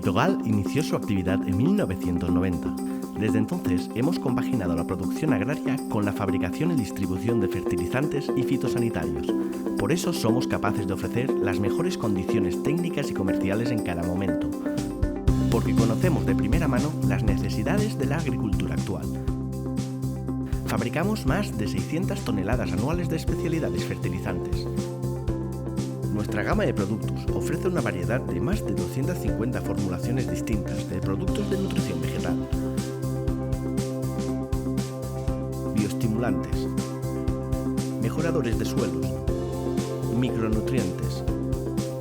Fitogal inició su actividad en 1990. Desde entonces hemos compaginado la producción agraria con la fabricación y distribución de fertilizantes y fitosanitarios. Por eso somos capaces de ofrecer las mejores condiciones técnicas y comerciales en cada momento, porque conocemos de primera mano las necesidades de la agricultura actual. Fabricamos más de 600 toneladas anuales de especialidades fertilizantes. Nuestra gama de productos ofrece una variedad de más de 250 formulaciones distintas de productos de nutrición vegetal, bioestimulantes, mejoradores de suelos, micronutrientes,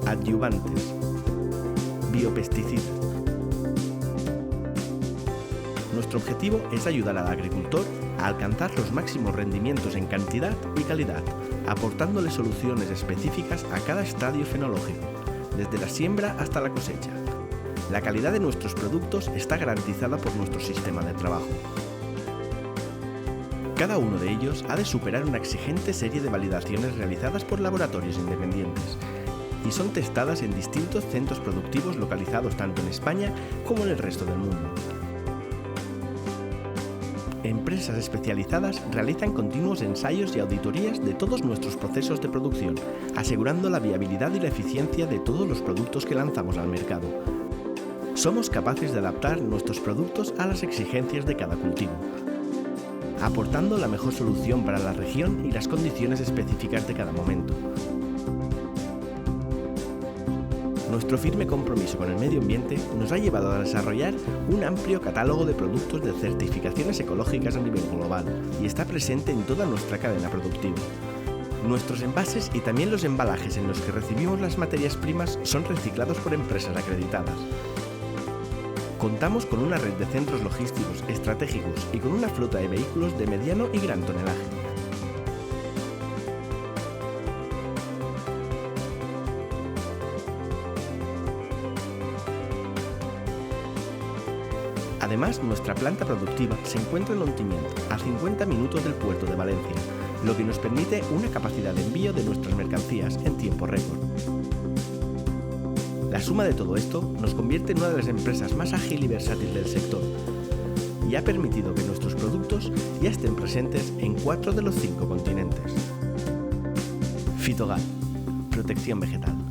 adyuvantes, biopesticidas. Nuestro objetivo es ayudar al agricultor a alcanzar los máximos rendimientos en cantidad y calidad, aportándole soluciones específicas a cada estadio fenológico, desde la siembra hasta la cosecha. La calidad de nuestros productos está garantizada por nuestro sistema de trabajo. Cada uno de ellos ha de superar una exigente serie de validaciones realizadas por laboratorios independientes y son testadas en distintos centros productivos localizados tanto en España como en el resto del mundo. Empresas especializadas realizan continuos ensayos y auditorías de todos nuestros procesos de producción, asegurando la viabilidad y la eficiencia de todos los productos que lanzamos al mercado. Somos capaces de adaptar nuestros productos a las exigencias de cada cultivo, aportando la mejor solución para la región y las condiciones específicas de cada momento. Nuestro firme compromiso con el medio ambiente nos ha llevado a desarrollar un amplio catálogo de productos de certificaciones ecológicas a nivel global y está presente en toda nuestra cadena productiva. Nuestros envases y también los embalajes en los que recibimos las materias primas son reciclados por empresas acreditadas. Contamos con una red de centros logísticos estratégicos y con una flota de vehículos de mediano y gran tonelaje. Además, nuestra planta productiva se encuentra en Ontimiento, a 50 minutos del puerto de Valencia, lo que nos permite una capacidad de envío de nuestras mercancías en tiempo récord. La suma de todo esto nos convierte en una de las empresas más ágil y versátil del sector y ha permitido que nuestros productos ya estén presentes en 4 de los 5 continentes. Fitogal, protección vegetal.